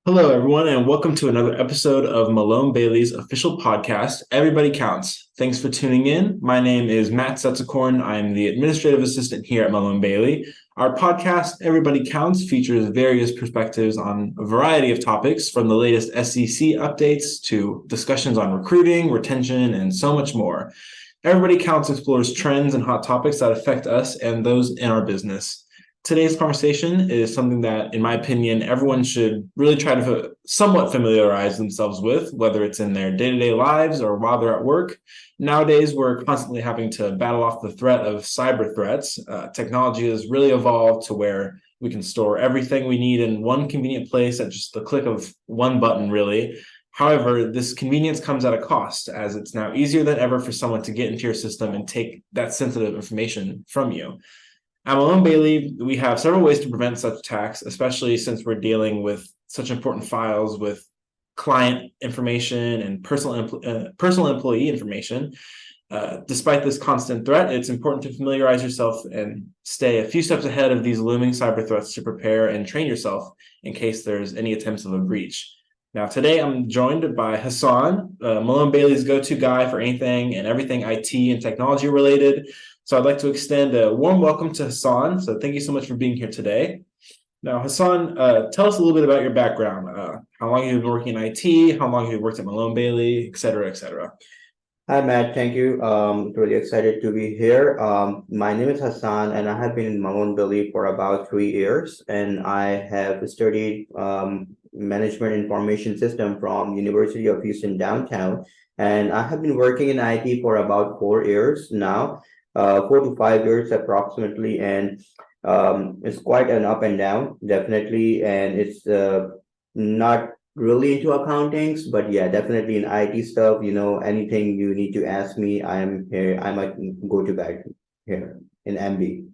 Hello, everyone, and welcome to another episode of MaloneBailey's official podcast, Everybody Counts. Thanks for tuning in. My name is Matt Setzikorn. I'm the administrative assistant here at MaloneBailey. Our podcast, Everybody Counts, features various perspectives on a variety of topics, from the latest SEC updates to discussions on recruiting, retention, and so much more. Everybody Counts explores trends and hot topics that affect us and those in our business. Today's conversation is something that, in my opinion, everyone should really try to somewhat familiarize themselves with, whether it's in their day-to-day lives or while they're at work. Nowadays, we're constantly having to battle off the threat of cyber threats. Technology has really evolved to where we can store everything we need in one convenient place at just the click of one button, really. However, this convenience comes at a cost, as it's now easier than ever for someone to get into your system and take that sensitive information from you. At MaloneBailey, we have several ways to prevent such attacks, especially since we're dealing with such important files with client information and personal employee information. Despite this constant threat, it's important to familiarize yourself and stay a few steps ahead of these looming cyber threats to prepare and train yourself in case there's any attempts of a breach. Now, today I'm joined by Hassan, MaloneBailey's go-to guy for anything and everything IT and technology related. So I'd like to extend a warm welcome to Hassan. So thank you so much for being here today. Now, Hassan, tell us a little bit about your background. How long you've been working in IT, how long you've worked at MaloneBailey, et cetera, et cetera. Hi, Matt. Thank you. Really excited to be here. My name is Hassan, and I have been in MaloneBailey for about 3 years, and I have studied management information system from University of Houston downtown, and I have been working in IT for about 4 years now, 4 to 5 years approximately, and it's quite an up and down, definitely, and it's not really into accountings, but yeah, definitely in IT stuff, anything you need to ask me, I am here. I might go to back here in MB.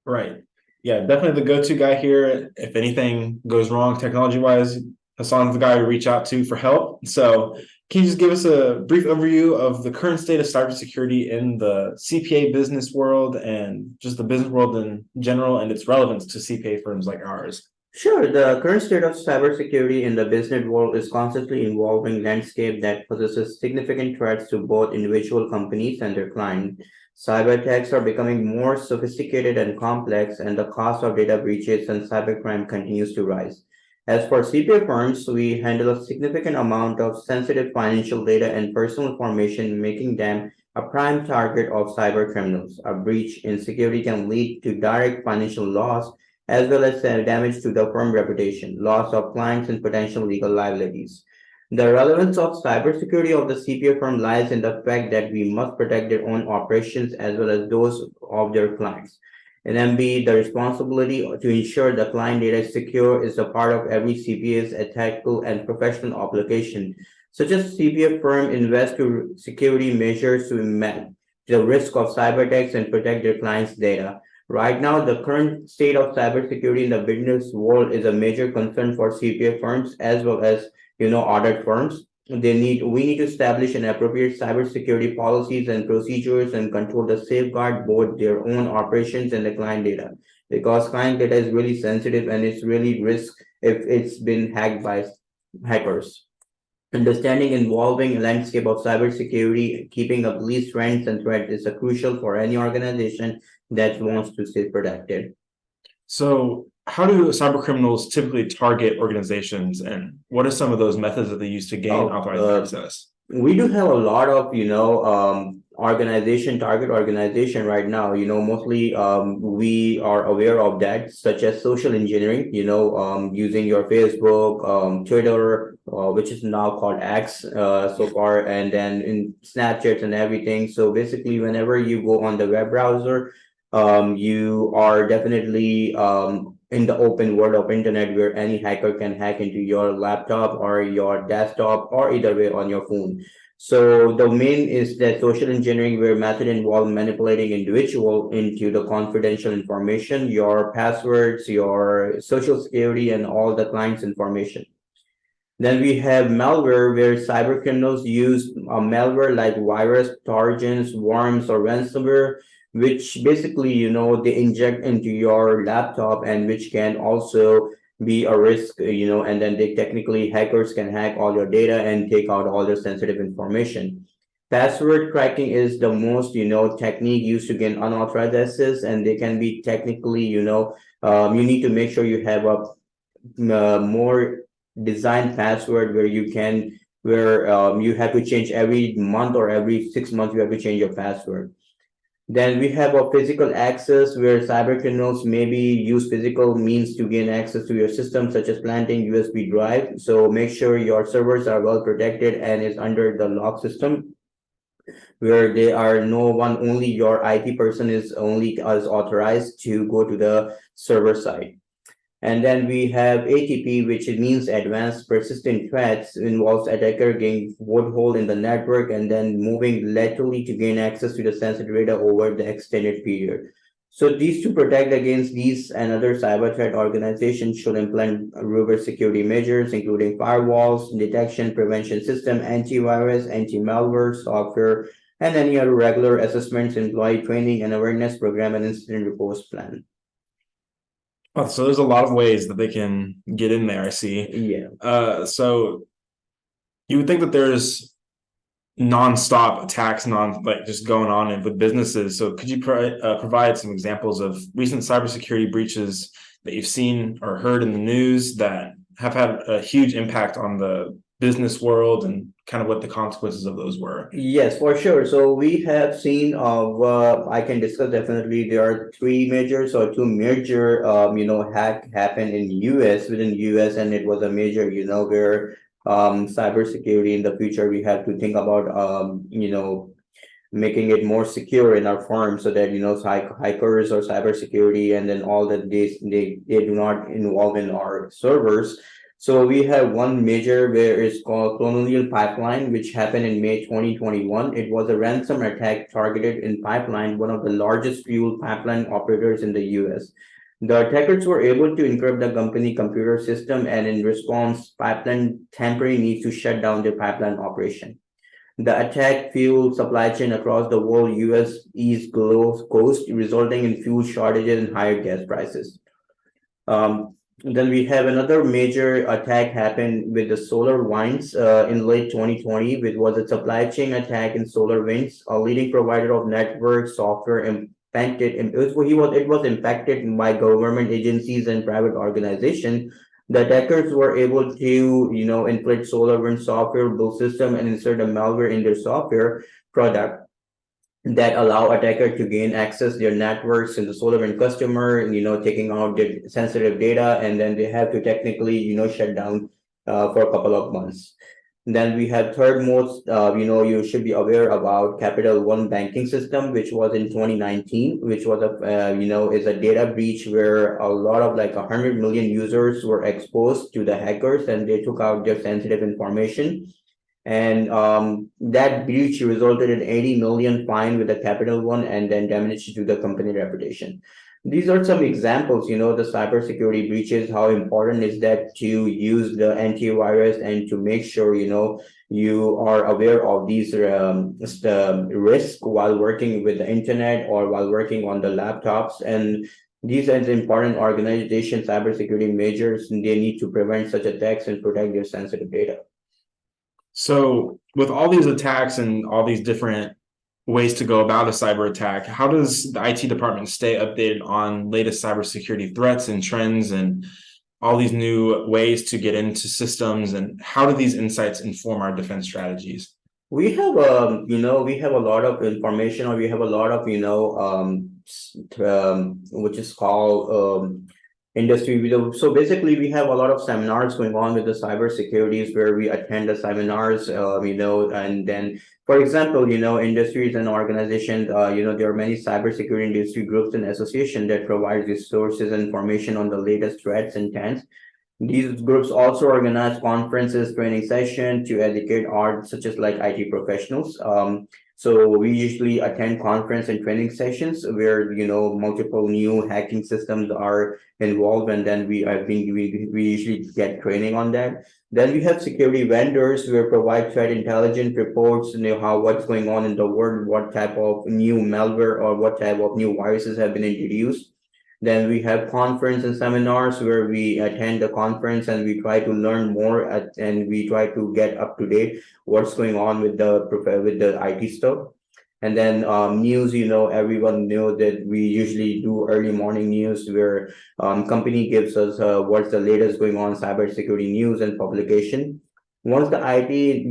Right. Yeah, definitely the go-to guy here. If anything goes wrong technology-wise, Hassan's the guy to reach out to for help. So can you just give us a brief overview of the current state of cybersecurity in the CPA business world and just the business world in general and its relevance to CPA firms like ours? Sure, the current state of cybersecurity in the business world is constantly evolving landscape that possesses significant threats to both individual companies and their clients. Cyber attacks are becoming more sophisticated and complex, and the cost of data breaches and cybercrime continues to rise. As for CPA firms, we handle a significant amount of sensitive financial data and personal information, making them a prime target of cyber criminals. A breach in security can lead to direct financial loss as well as damage to the firm reputation, loss of clients, and potential legal liabilities. The relevance of cybersecurity of the CPA firm lies in the fact that we must protect their own operations as well as those of their clients. In MB, the responsibility to ensure the client data is secure is a part of every CPA's ethical and professional obligation. Such as CPA firm invest to security measures to manage the risk of cyber attacks and protect their clients' data. Right now, the current state of cybersecurity in the business world is a major concern for CPA firms as well as audit firms. We need to establish an appropriate cybersecurity policies and procedures and control the safeguard both their own operations and the client data, because client data is really sensitive and it's really risk if it's been hacked by hackers. Understanding involving landscape of cybersecurity, keeping up these trends and threats is a crucial for any organization that wants to stay protected. So how do cyber criminals typically target organizations, and what are some of those methods that they use to gain authorized access? We do have a lot of target organization right now. Mostly we are aware of that, such as social engineering, using your Facebook, Twitter, which is now called X so far, and then in Snapchat and everything. So basically, whenever you go on the web browser, you are definitely in the open world of internet where any hacker can hack into your laptop or your desktop or either way on your phone. So the main is that social engineering, where method involve manipulating individual into the confidential information, your passwords, your social security, and all the client's information. Then we have malware, where cyber criminals use malware like virus, trojans, worms, or ransomware, which basically, they inject into your laptop and which can also be a risk, and then they technically hackers can hack all your data and take out all your sensitive information. Password cracking is the most, technique used to gain unauthorized access, and they can be technically, you need to make sure you have a more designed password where you have to change every month or every 6 months, you have to change your password. Then we have a physical access where cyber criminals maybe use physical means to gain access to your system, such as planting USB drive. So make sure your servers are well protected and is under the lock system where they are no one, only your IT person is only as authorized to go to the server side. And then we have ATP, which means advanced persistent threats, involves attacker gaining foothold in the network and then moving laterally to gain access to the sensitive data over the extended period. So these to protect against these and other cyber threat organizations should implement robust security measures, including firewalls, detection, prevention system, antivirus, anti-malware software, and any other regular assessments, employee training and awareness program, and incident response plan. Oh, so there's a lot of ways that they can get in there, I see. Yeah. So you would think that there's nonstop attacks, just going on with businesses. So could you provide some examples of recent cybersecurity breaches that you've seen or heard in the news that have had a huge impact on the business world and kind of what the consequences of those were? Yes, for sure. So we have seen, I can discuss definitely. There are three major, so two major, hack happened in US, within US, and it was a major, where cybersecurity in the future we have to think about, making it more secure in our firm so that hackers or cybersecurity and then all that they do not involve in our servers. So we have one major where it's called Colonial Pipeline, which happened in May 2021. It was a ransom attack targeted in Pipeline, one of the largest fuel pipeline operators in the US. The attackers were able to encrypt the company computer system, and in response, Pipeline temporarily needs to shut down their pipeline operation. The attack fueled supply chain across the whole US East Coast, resulting in fuel shortages and higher gas prices. Then we have another major attack happened with the SolarWinds in late 2020, which was a supply chain attack in SolarWinds, a leading provider of network software impacted. It was impacted by government agencies and private organizations. The attackers were able to, inflict SolarWinds software build system and insert a malware in their software product that allow attacker to gain access their networks in the SolarWinds customer, taking out their sensitive data, and then they have to technically, shut down for a couple of months. Then we have third most, you should be aware about Capital One banking system, which was in 2019, which was is a data breach where a lot of 100 million users were exposed to the hackers and they took out their sensitive information. And that breach resulted in 80 million fine with the Capital One and then damage to the company reputation. These are some examples, the cybersecurity breaches, how important is that to use the antivirus and to make sure, you are aware of these risks while working with the internet or while working on the laptops. And these are the important organization cybersecurity measures, and they need to prevent such attacks and protect their sensitive data. So with all these attacks and all these different ways to go about a cyber attack, how does the IT department stay updated on latest cybersecurity threats and trends and all these new ways to get into systems, and how do these insights inform our defense strategies? We have we have a lot of information, or we have a lot of which is called industry. So basically, we have a lot of seminars going on with the cybersecurities where we attend the seminars, and then, for example, industries and organizations, there are many cybersecurity industry groups and associations that provide resources and information on the latest threats and trends. These groups also organize conferences, training sessions to educate our such as IT professionals. So we usually attend conference and training sessions where multiple new hacking systems are involved, and then we usually get training on that. Then we have security vendors who provide threat intelligence reports, what's going on in the world, what type of new malware or what type of new viruses have been introduced. Then we have conference and seminars where we attend the conference and we try to learn more and we try to get up to date what's going on with the IT stuff. And then news, everyone know that we usually do early morning news where company gives us what's the latest going on cybersecurity news and publication. Once the IT,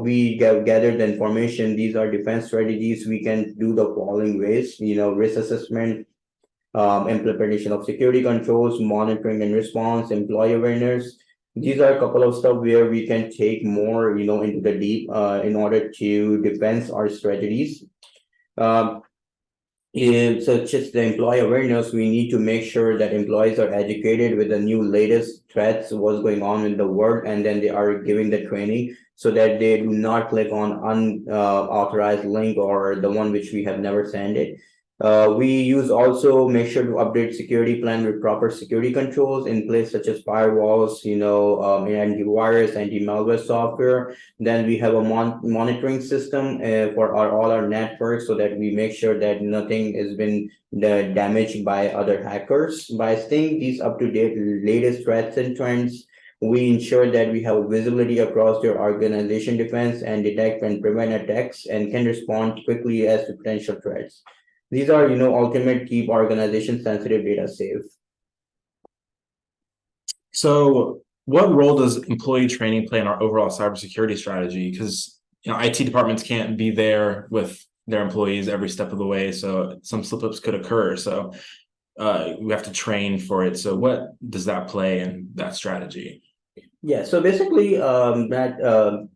we gather the information, these are defense strategies. We can do the following ways, risk assessment, implementation of security controls, monitoring and response, employee awareness. These are a couple of stuff where we can take more, into the deep in order to defend our strategies. Um, in such as the employee awareness, we need to make sure that employees are educated with the new latest threats, what's going on in the world, and then they are giving the training so that they do not click on unauthorized link or the one which we have never sent it. We use also make sure to update security plan with proper security controls in place, such as firewalls, antivirus, anti-malware software. Then we have a monitoring system for all our networks so that we make sure that nothing has been damaged by other hackers. By staying these up to date latest threats and trends, we ensure that we have visibility across your organization defense and detect and prevent attacks and can respond quickly as to potential threats. These are, ultimate keep organization sensitive data safe. So, what role does employee training play in our overall cybersecurity strategy? Because IT departments can't be there with their employees every step of the way, so some slip-ups could occur. So, we have to train for it. So, what does that play in that strategy? Yeah, so basically, that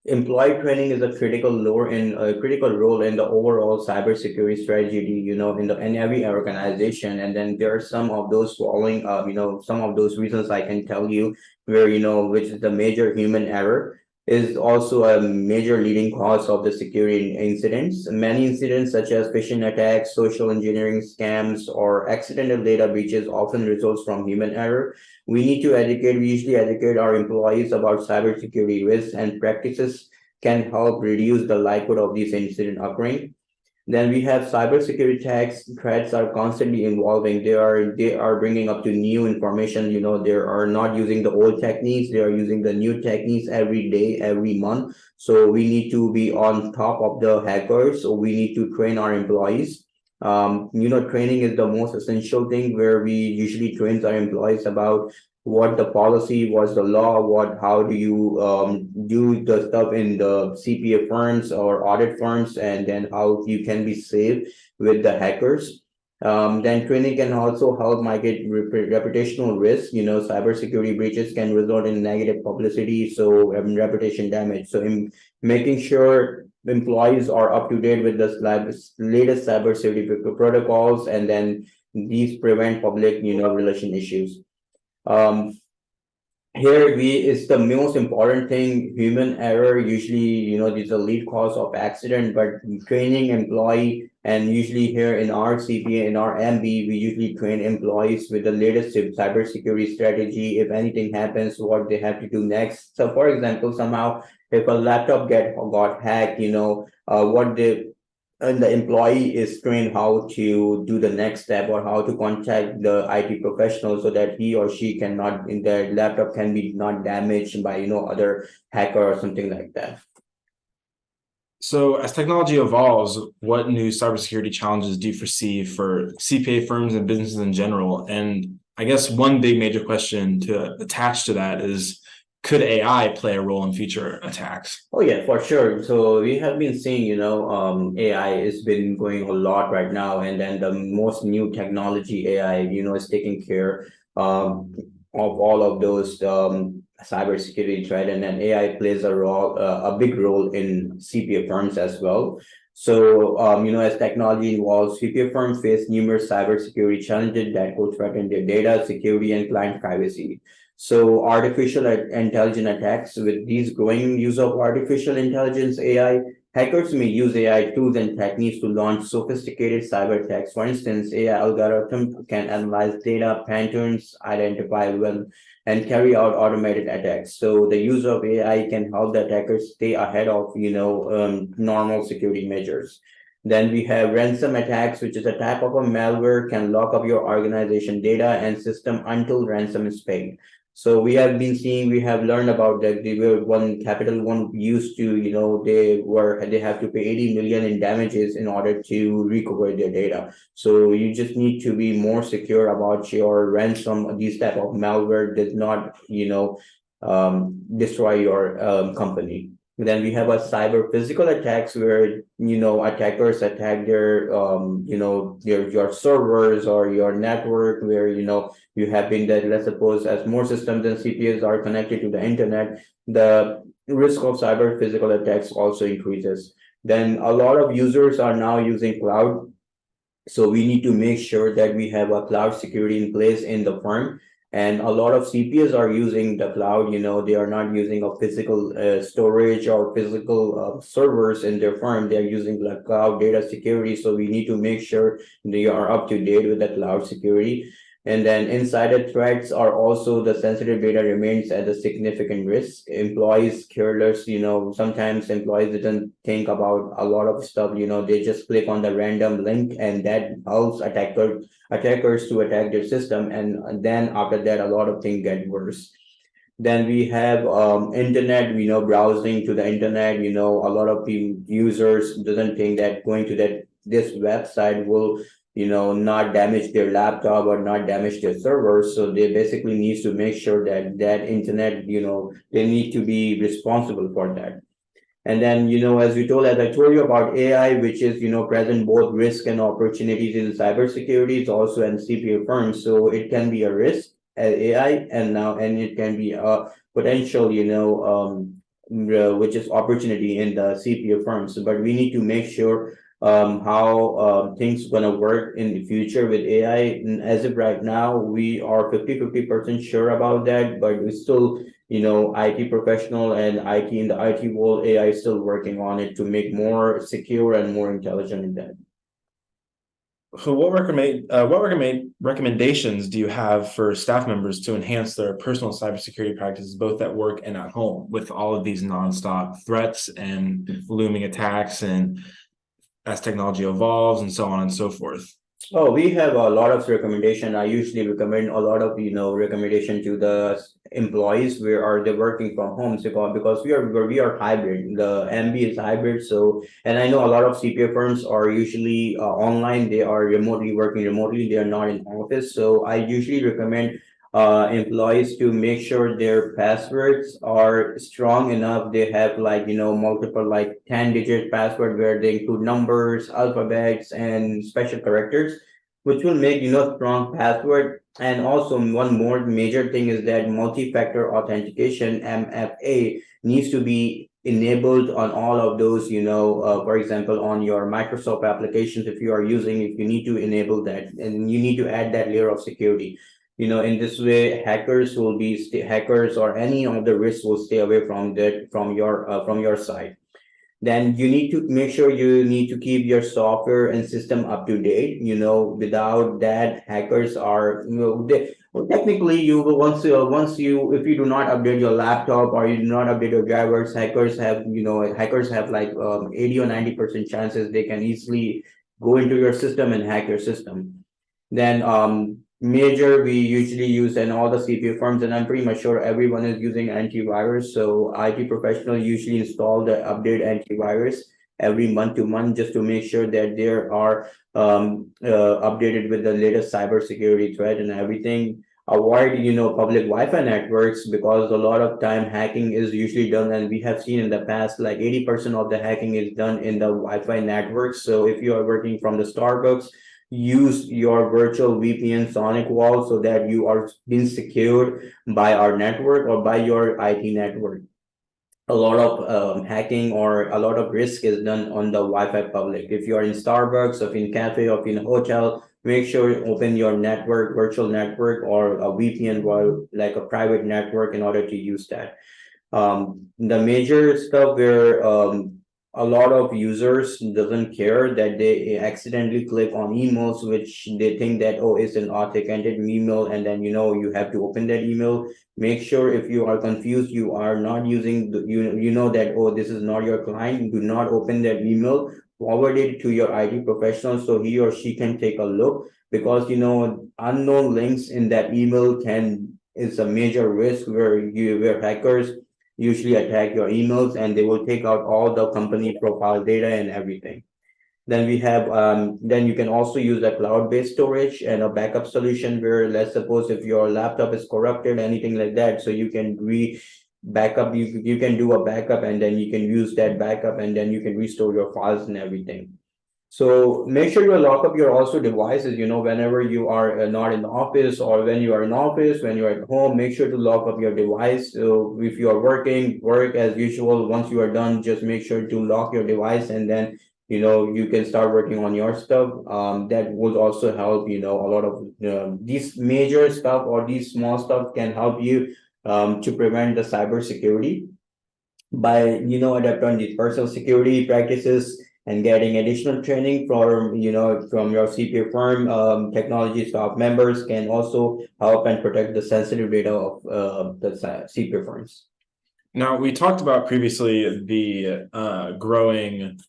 employee training is a critical role in the overall cybersecurity strategy, in every organization. And then there are some of those following, some of those reasons I can tell you where, which is the major human error is also a major leading cause of the security incidents. Many incidents such as phishing attacks, social engineering scams, or accidental data breaches often results from human error. We usually educate our employees about cybersecurity risks and practices can help reduce the likelihood of these incidents occurring. Then we have cybersecurity attacks. Threats are constantly evolving. They are bringing up to new information. They are not using the old techniques. They are using the new techniques every day, every month. So we need to be on top of the hackers. So we need to train our employees. Training is the most essential thing where we usually train our employees about what the policy was, the law, how do you do the stuff in the CPA firms or audit firms, and then how you can be safe with the hackers. Then training can also help mitigate reputational risk. Cybersecurity breaches can result in negative publicity, so reputation damage. So in making sure employees are up to date with the latest cybersecurity protocols, and then these prevent public, relation issues. Um, Here is the most important thing. Human error usually, is a lead cause of accident, but training employee, and usually here in our CPA, in our MB, we usually train employees with the latest cybersecurity strategy. If anything happens, what they have to do next. So for example, somehow if a laptop got hacked, what the employee is trained how to do the next step or how to contact the IT professional so that he or she cannot, in their laptop can be not damaged by, other hacker or something like that. So, as technology evolves, what new cybersecurity challenges do you foresee for CPA firms and businesses in general? And I guess one big major question to attach to that is, could AI play a role in future attacks? Oh yeah, for sure. So we have been seeing, AI has been going a lot right now, and then the most new technology AI, is taking care of all of those cybersecurity threat, and then AI plays a big role in CPA firms as well. So, as technology evolves, CPA firms face numerous cybersecurity challenges that could threaten their data security and client privacy. So artificial intelligence attacks, with these growing use of artificial intelligence AI, hackers may use AI tools and techniques to launch sophisticated cyber attacks. For instance, AI algorithm can analyze data patterns, identify well, and carry out automated attacks. So the use of AI can help the attackers stay ahead of, normal security measures. Then we have ransom attacks, which is a type of a malware can lock up your organization data and system until ransom is paid. So we have been seeing, we have learned about that they were one Capital One used to, they have to pay 80 million in damages in order to recover their data. So you just need to be more secure about your ransom. These type of malware does not, destroy your company. Then we have a cyber physical attacks where attackers attack their your servers or your network where you have been that, let's suppose, as more systems and CPAs are connected to the internet, the risk of cyber physical attacks also increases. Then a lot of users are now using cloud, so we need to make sure that we have a cloud security in place in the firm. And a lot of CPAs are using the cloud. They are not using a physical storage or physical servers in their firm. They are using the cloud data security. So we need to make sure they are up to date with the cloud security. And then insider threats are also, the sensitive data remains at a significant risk. Employees careless, sometimes employees didn't think about a lot of stuff, they just click on the random link and that helps attackers to attack their system. And then after that, a lot of things get worse. Then we have internet, browsing to the internet, a lot of users doesn't think that going to this website will not damage their laptop or not damage their servers. So they basically needs to make sure that internet, they need to be responsible for that. And then, as I told you about AI, which is, present both risk and opportunities in cybersecurity, it's also in CPA firms. So it can be a risk at AI, and it can be a potential, which is opportunity in the CPA firms. But we need to make sure how things gonna work in the future with AI. And as of right now, we are 50% sure about that, but we still, IT professional and IT in the IT world, AI is still working on it to make more secure and more intelligent in that. So recommendations do you have for staff members to enhance their personal cybersecurity practices, both at work and at home, with all of these nonstop threats and looming attacks, and as technology evolves and so on and so forth? Oh, we have a lot of recommendation. I usually recommend a lot of recommendation to the employees where are they working from home. So because we are hybrid. The MB is hybrid. So, and I know a lot of CPA firms are usually online. They are working remotely. They are not in office. So I usually recommend employees to make sure their passwords are strong enough. They have multiple 10-digit password where they include numbers, alphabets, and special characters, which will make strong password. And also one more major thing is that multi-factor authentication, MFA, needs to be enabled on all of those, for example, on your Microsoft applications, if you need to enable that, and you need to add that layer of security. In this way, hackers or any of the risks will stay away from your side. Then you need to make sure you need to keep your software and system up to date. Without that, hackers are, technically you will if you do not update your laptop or you do not update your drivers, hackers have 80 or 90% chances they can easily go into your system and hack your system. Then major we usually use in all the CPA firms, and I'm pretty much sure everyone is using antivirus. So IT professionals usually install the update antivirus every month to month just to make sure that they are updated with the latest cybersecurity threat and everything. Avoid public Wi-Fi networks, because a lot of time hacking is usually done, and we have seen in the past 80% of the hacking is done in the Wi-Fi networks. So if you are working from the Starbucks, use your virtual VPN sonic wall so that you are being secured by our network or by your IT network. A lot of hacking or a lot of risk is done on the Wi-Fi public. If you are in Starbucks or in cafe or in a hotel, make sure you open your network, virtual network, or a VPN, or a private network, in order to use that. The major stuff where a lot of users doesn't care that they accidentally click on emails which they think that, oh, it's an authenticated email, and then you have to open that email. Make sure if you are confused, you are not using that, oh, this is not your client, do not open that email. forward it to your IT professional so he or she can take a look, because unknown links in that email is a major risk where hackers usually attack your emails and they will take out all the company profile data and everything. Then you can also use a cloud-based storage and a backup solution where, let's suppose if your laptop is corrupted, anything like that, so you can backup, you can do a backup and then you can use that backup and then you can restore your files and everything. So make sure you lock up your also devices, whenever you are not in the office, or when you are in office, when you're at home, make sure to lock up your device. So if you are work as usual. Once you are done, just make sure to lock your device, and then you can start working on your stuff. That would also help. A lot of these major stuff or these small stuff can help you to prevent the cybersecurity by adapting these personal security practices and getting additional training from your CPA firm. Technology staff members can also help and protect the sensitive data of the CPA firms. Now, we talked about previously the growing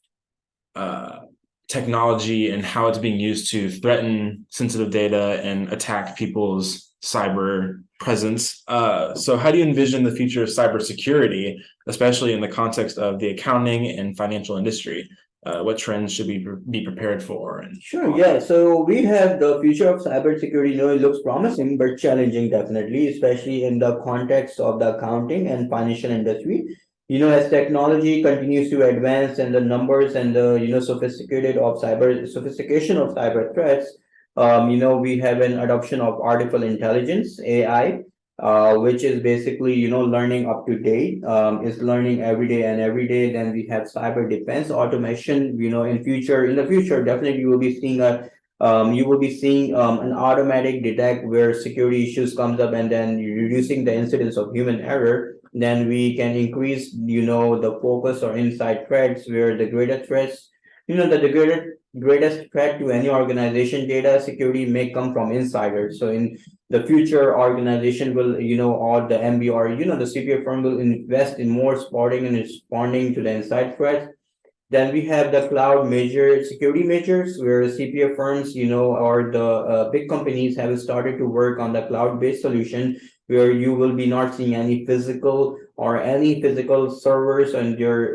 technology and how it's being used to threaten sensitive data and attack people's cyber presence. So how do you envision the future of cybersecurity, especially in the context of the accounting and financial industry? What trends should we be prepared for? Sure, yeah. So we have the future of cybersecurity. It looks promising but challenging, definitely, especially in the context of the accounting and financial industry. As technology continues to advance and the numbers and the sophistication of cyber threats, we have an adoption of artificial intelligence (AI), which is basically learning up to date, is learning every day and every day. Then we have cyber defense automation. In the future, definitely you will be seeing an automatic detect where security issues comes up, and then reducing the incidence of human error. Then we can increase the focus or inside threats, where the greatest threats, the greatest threat to any organization data security may come from insiders. So in the future, organization will, or the MB, the CPA firm will invest in more spotting and responding to the inside threats. Then we have the cloud security measures, where CPA firms, or the big companies have started to work on the cloud-based solution, where you will be not seeing any physical servers and your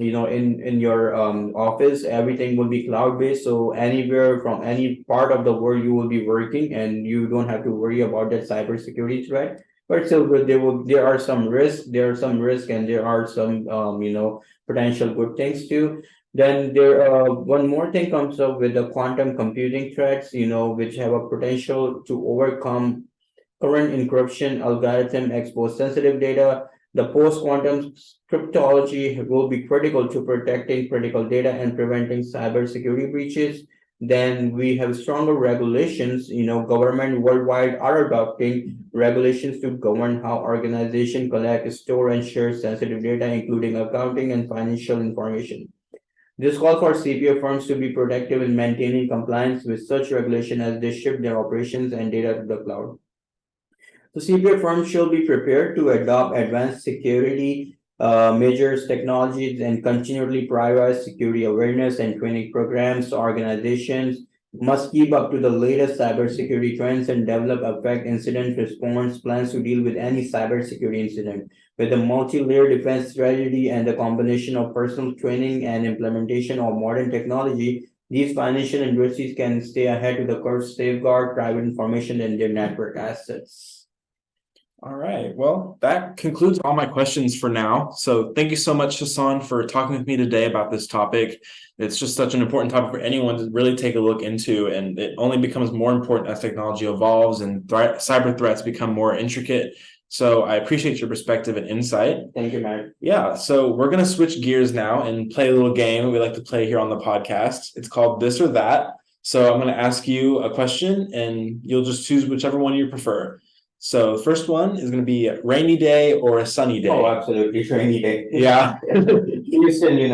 in your office. Everything will be cloud-based, so anywhere from any part of the world you will be working, and you don't have to worry about that cybersecurity threat. But still, there are some risks, and there are some potential good things too. Then one more thing comes up with the quantum computing threats, which have a potential to overcome current encryption algorithm expose sensitive data. The post-quantum cryptology will be critical to protecting critical data and preventing cybersecurity breaches. Then we have stronger regulations. Government worldwide are adopting regulations to govern how organizations collect, store, and share sensitive data, including accounting and financial information. This calls for CPA firms to be proactive in maintaining compliance with such regulation as they shift their operations and data to the cloud. The CPA firms should be prepared to adopt advanced security measures, technologies, and continually prioritize security awareness and training programs. Organizations must keep up to the latest cybersecurity trends and develop effective incident response plans to deal with any cybersecurity incident. With a multi-layer defense strategy and the combination of personal training and implementation of modern technology, these financial industries can stay ahead of the curve, safeguard private information and their network assets. All right. Well, that concludes all my questions for now. So thank you so much, Hassan, for talking with me today about this topic. It's just such an important topic for anyone to really take a look into, and it only becomes more important as technology evolves and cyber threats become more intricate. So I appreciate your perspective and insight. Thank you, Matt. Yeah, so we're going to switch gears now and play a little game we like to play here on the podcast. It's called This or That. So I'm going to ask you a question, and you'll just choose whichever one you prefer. So the first one is going to be a rainy day or a sunny day. Oh, absolutely, rainy day. Yeah. Houston, we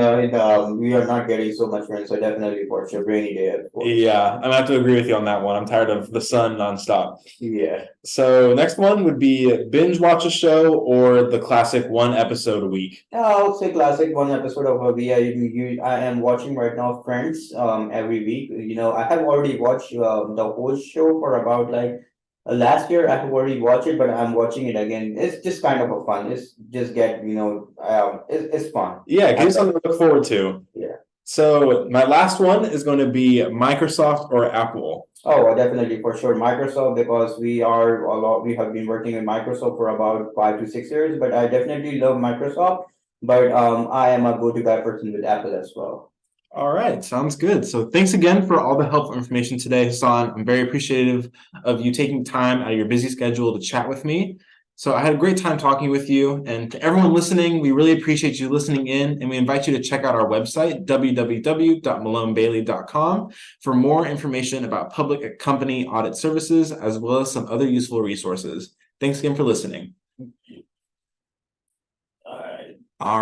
are not getting so much rain, so definitely for sure, rainy day, of course. Yeah, I'm gonna have to agree with you on that one. I'm tired of the sun nonstop. Yeah. So next one would be binge watch a show or the classic one episode a week. I would say classic one episode of a week. I am watching right now Friends every week. I have already watched the whole show for about like last year. I have already watched it, but I'm watching it again. It's just kind of a fun. It's just it's fun. Yeah, give something to look forward to. Yeah. So my last one is going to be Microsoft or Apple. Oh, definitely for sure Microsoft, because we have been working with Microsoft for about 5 to 6 years, but I definitely love Microsoft. But I am a go-to guy person with Apple as well. All right, sounds good. So thanks again for all the helpful information today, Hassan. I'm very appreciative of you taking time out of your busy schedule to chat with me. So I had a great time talking with you. And to everyone listening, we really appreciate you listening in, and we invite you to check out our website, www.malonebailey.com, for more information about public company audit services, as well as some other useful resources. Thanks again for listening.